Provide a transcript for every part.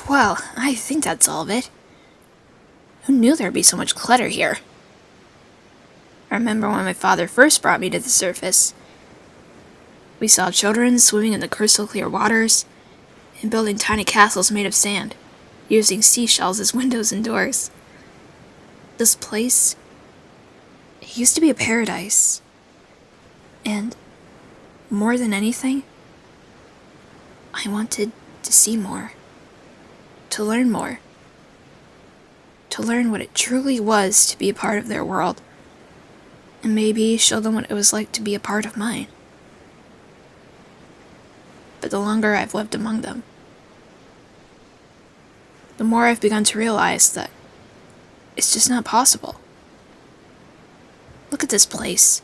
Well, I think that's all of it. Who knew there'd be so much clutter here? I remember when my father first brought me to the surface. We saw children swimming in the crystal clear waters and building tiny castles made of sand, using seashells as windows and doors. This place, it used to be a paradise. And more than anything, I wanted to see more, to learn more, to learn what it truly was to be a part of their world, and maybe show them what it was like to be a part of mine. But the longer I've lived among them, the more I've begun to realize that it's just not possible. Look at this place.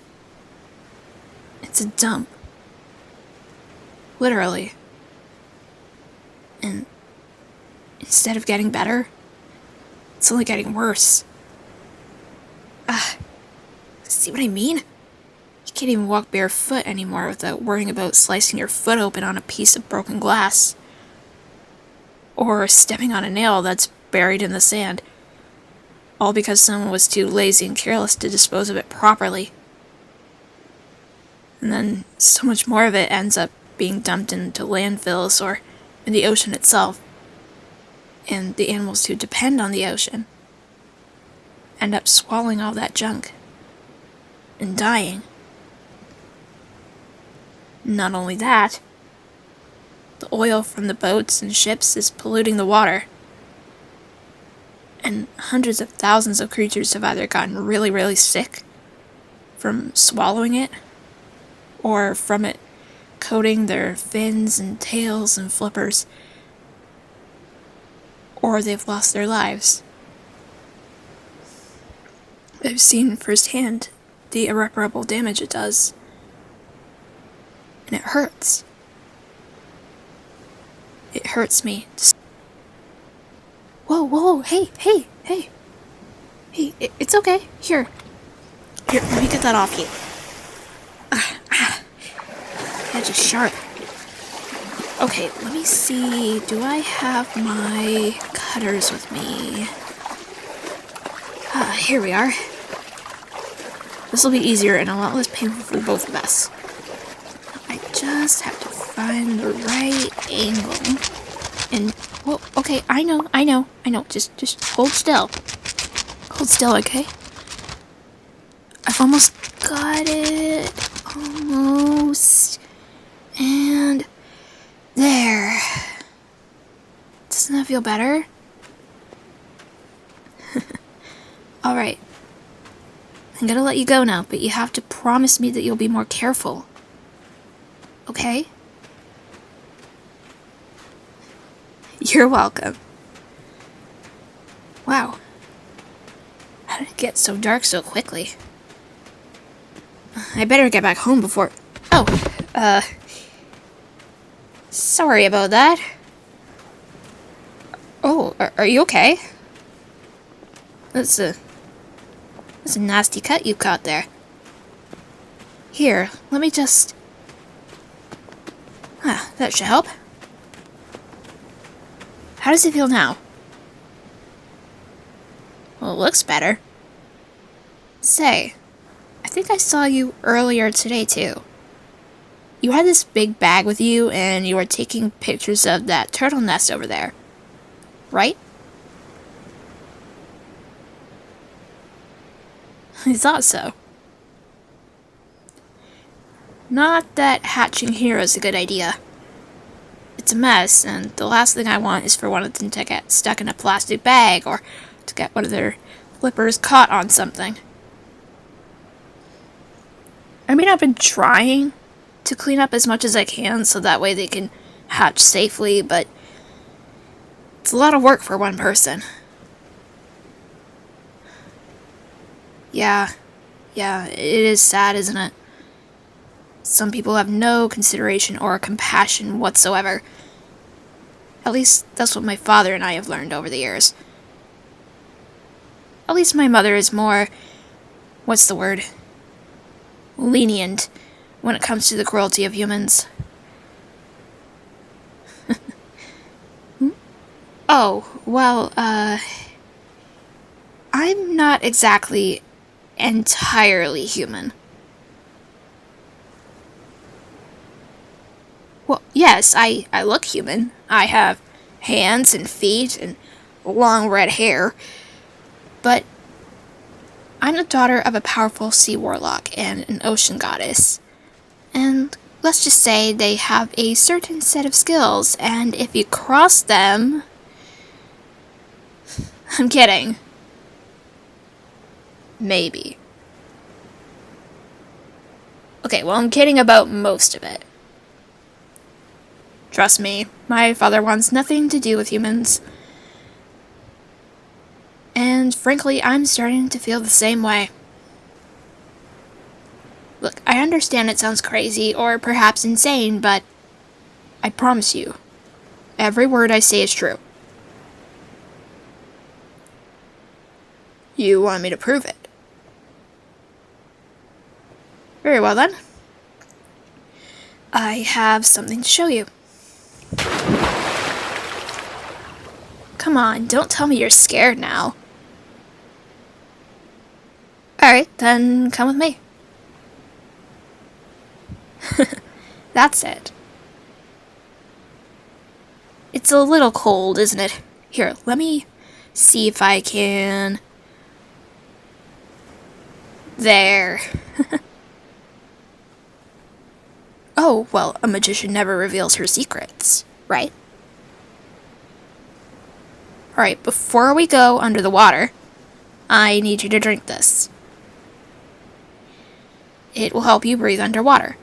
It's a dump. Literally. And instead of getting better, it's only getting worse. See what I mean? You can't even walk barefoot anymore without worrying about slicing your foot open on a piece of broken glass. Or stepping on a nail that's buried in the sand. All because someone was too lazy and careless to dispose of it properly. And then so much more of it ends up being dumped into landfills or in the ocean itself. And the animals who depend on the ocean end up swallowing all that junk and dying. Not only that, the oil from the boats and ships is polluting the water. And hundreds of thousands of creatures have either gotten really, really sick from swallowing it, or from it coating their fins and tails and flippers, or they've lost their lives. I've seen firsthand the irreparable damage it does, and it hurts. It hurts me. Whoa, hey, it's okay. Here, let me get that off you. Edge is sharp. Okay, let me see. Do I have my cutters with me? Here we are. This will be easier and a lot less painful for both of us. I just have to find the right angle. And, well, okay, I know. Just hold still. Hold still, okay? I've almost got it. Almost. And there. Doesn't that feel better? Alright. I'm gonna let you go now, but you have to promise me that you'll be more careful. Okay? You're welcome. Wow. How did it get so dark so quickly? I better get back home before... Sorry about that. Oh, are you okay? That's a nasty cut you caught there. Here, let me just... that should help. How does it feel now? Well, it looks better. Say, I think I saw you earlier today, too. You had this big bag with you, and you were taking pictures of that turtle nest over there. Right? I thought so. Not that hatching here is a good idea. It's a mess, and the last thing I want is for one of them to get stuck in a plastic bag, or to get one of their flippers caught on something. I mean, I've been trying to clean up as much as I can so that way they can hatch safely, but it's a lot of work for one person. Yeah, it is sad, isn't it? Some people have no consideration or compassion whatsoever. At least that's what my father and I have learned over the years. At least my mother is more... what's the word? Lenient when it comes to the cruelty of humans. Oh, well, I'm not exactly entirely human. Well, yes, I look human. I have hands and feet and long red hair, but I'm the daughter of a powerful sea warlock and an ocean goddess. And let's just say they have a certain set of skills, and if you cross them... I'm kidding. Maybe. Okay, well, I'm kidding about most of it. Trust me, my father wants nothing to do with humans. And frankly, I'm starting to feel the same way. Look, I understand it sounds crazy or perhaps insane, but I promise you, every word I say is true. You want me to prove it? Very well then. I have something to show you. Come on, don't tell me you're scared now. Alright, then come with me. That's it. It's a little cold, isn't it? Here, let me see if I can... There. Oh, well, a magician never reveals her secrets, right? Alright, before we go under the water, I need you to drink this. It will help you breathe underwater.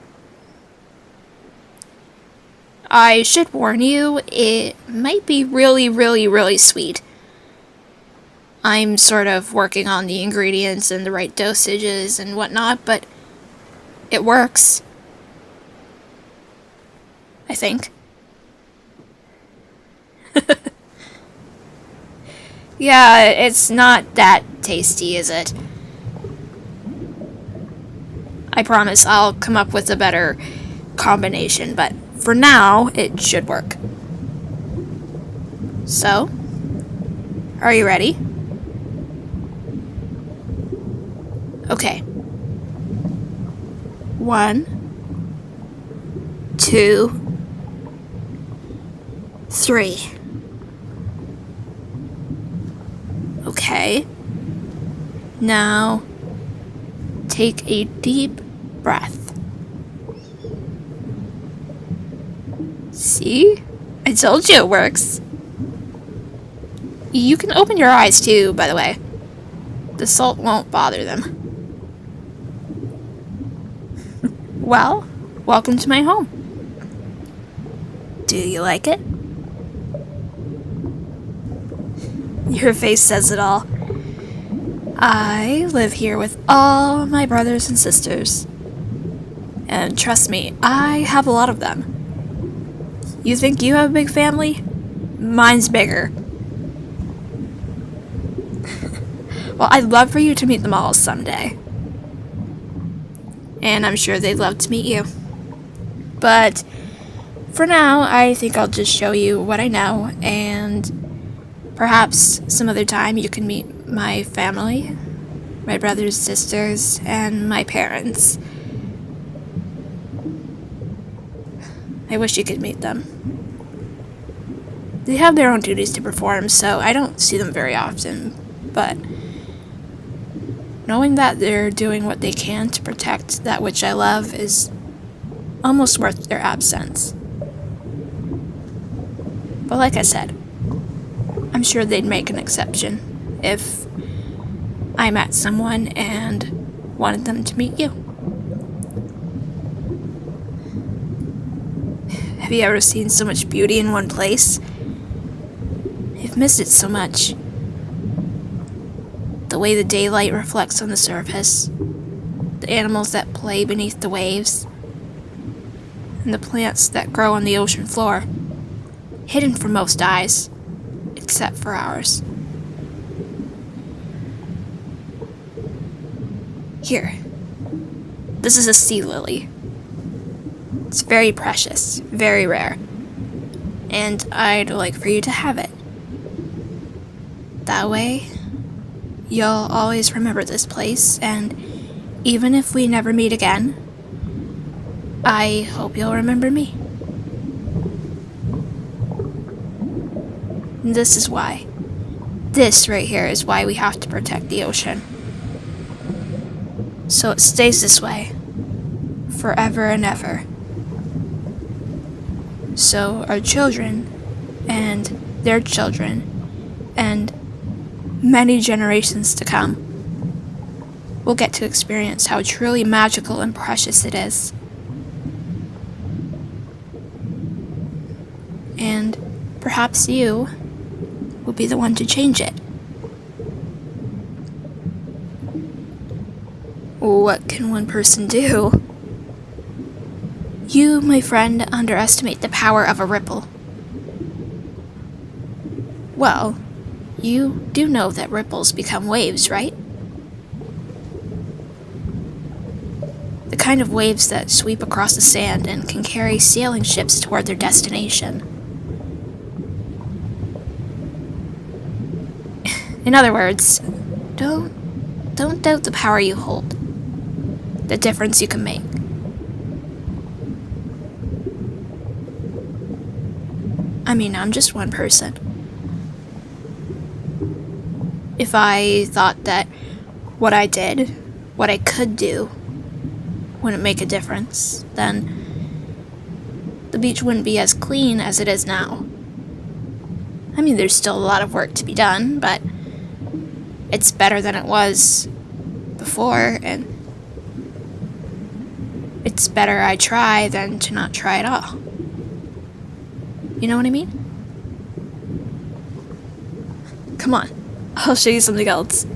I should warn you, it might be really, really, really sweet. I'm sort of working on the ingredients and the right dosages and whatnot, but it works. I think. Yeah, it's not that tasty, is it? I promise I'll come up with a better combination, but for now, it should work. So, are you ready? Okay. 1, 2, 3. Okay. Now, take a deep breath. See? I told you it works. You can open your eyes too, by the way. The salt won't bother them. Well, welcome to my home. Do you like it? Your face says it all. I live here with all my brothers and sisters. And trust me, I have a lot of them. You think you have a big family? Mine's bigger. Well, I'd love for you to meet them all someday. And I'm sure they'd love to meet you. But for now, I think I'll just show you what I know, and perhaps some other time you can meet my family, my brothers, sisters, and my parents. I wish you could meet them. They have their own duties to perform, so I don't see them very often, but knowing that they're doing what they can to protect that which I love is almost worth their absence. But like I said, I'm sure they'd make an exception if I met someone and wanted them to meet you. Have you ever seen so much beauty in one place? You've missed it so much. The way the daylight reflects on the surface, the animals that play beneath the waves, and the plants that grow on the ocean floor, hidden from most eyes, except for ours. Here, this is a sea lily. It's very precious, very rare, and I'd like for you to have it. That way, you'll always remember this place, and even if we never meet again, I hope you'll remember me. This is why. This right here is why we have to protect the ocean. So it stays this way, forever and ever. So our children, and their children, and many generations to come will get to experience how truly magical and precious it is. And perhaps you will be the one to change it. What can one person do? You, my friend, underestimate the power of a ripple. Well, you do know that ripples become waves, right? The kind of waves that sweep across the sand and can carry sailing ships toward their destination. In other words, don't doubt the power you hold, the difference you can make. I mean, I'm just one person. If I thought that what I did, what I could do, wouldn't make a difference, then the beach wouldn't be as clean as it is now. I mean, there's still a lot of work to be done, but it's better than it was before, and it's better I try than to not try at all. You know what I mean? Come on, I'll show you something else.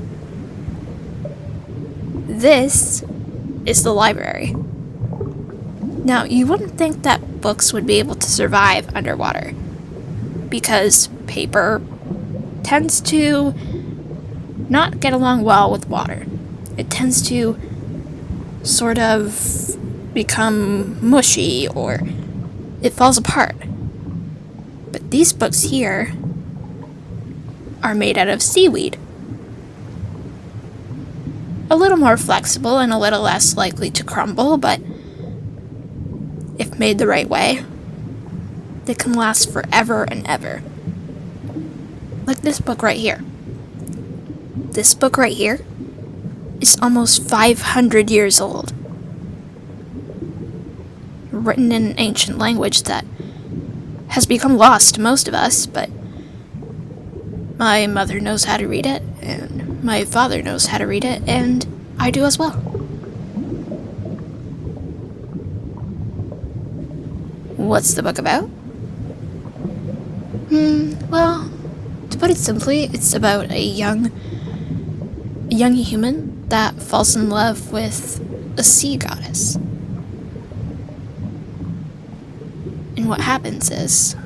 This is the library. Now, you wouldn't think that books would be able to survive underwater, because paper tends to not get along well with water. It tends to sort of become mushy, or it falls apart. But these books here are made out of seaweed. A little more flexible and a little less likely to crumble, but if made the right way, they can last forever and ever. Like this book right here. This book right here is almost 500 years old. Written in an ancient language that has become lost to most of us, but my mother knows how to read it, and my father knows how to read it, and I do as well. What's the book about? Well, to put it simply, it's about a young human that falls in love with a sea goddess. And what happens is,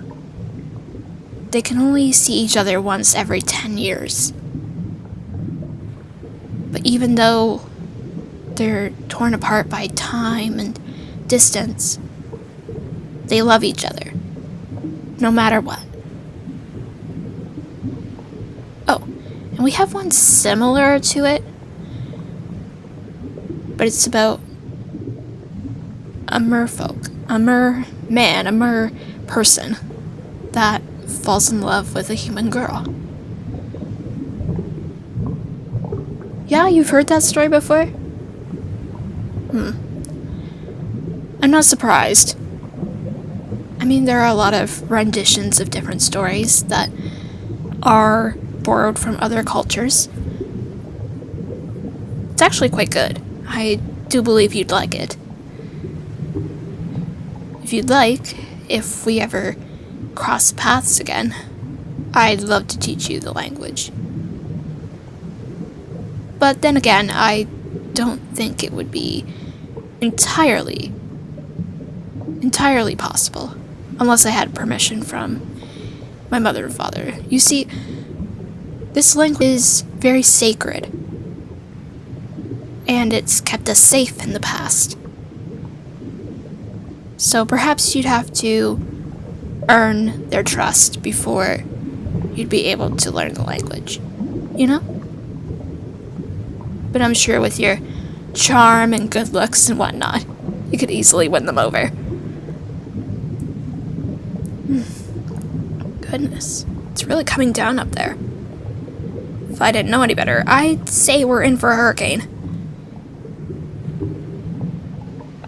they can only see each other once every 10 years. But even though they're torn apart by time and distance, they love each other, no matter what. Oh, and we have one similar to it, but it's about a merfolk, a merman, a mer person that falls in love with a human girl. Yeah, you've heard that story before? I'm not surprised. I mean, there are a lot of renditions of different stories that are borrowed from other cultures. It's actually quite good. I do believe you'd like it. If you'd like, if we ever cross paths again, I'd love to teach you the language. But then again, I don't think it would be entirely possible, unless I had permission from my mother and father. You see, this language is very sacred, and it's kept us safe in the past. So perhaps you'd have to earn their trust before you'd be able to learn the language. you know? But I'm sure with your charm and good looks and whatnot, you could easily win them over. Goodness, it's really coming down up there. If I didn't know any better, I'd say we're in for a hurricane.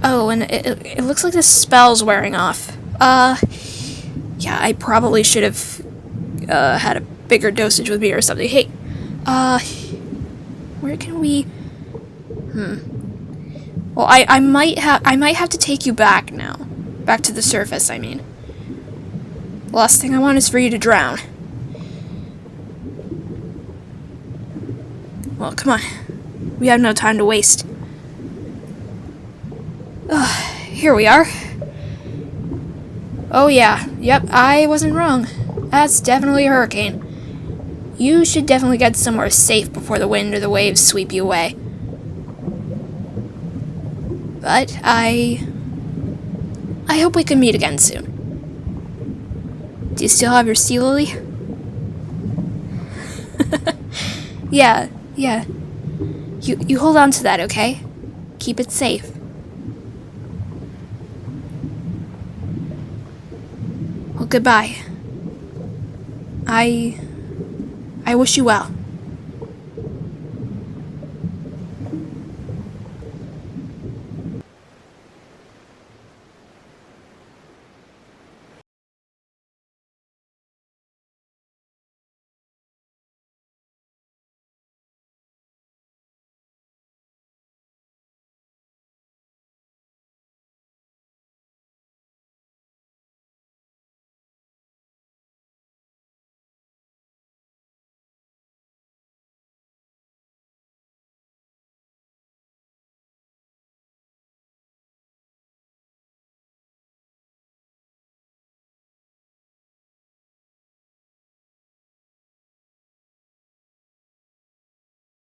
Oh, and it looks like the spell's wearing off. Yeah, I probably should have, had a bigger dosage with me or something. Hey, where can we... Well, I might have to take you back now. Back to the surface, I mean. The last thing I want is for you to drown. Well, come on. We have no time to waste. Here we are. Oh yeah, yep, I wasn't wrong. That's definitely a hurricane. You should definitely get somewhere safe before the wind or the waves sweep you away. But I hope we can meet again soon. Do you still have your sea lily? Yeah. You hold on to that, okay? Keep it safe. Well, goodbye. I wish you well.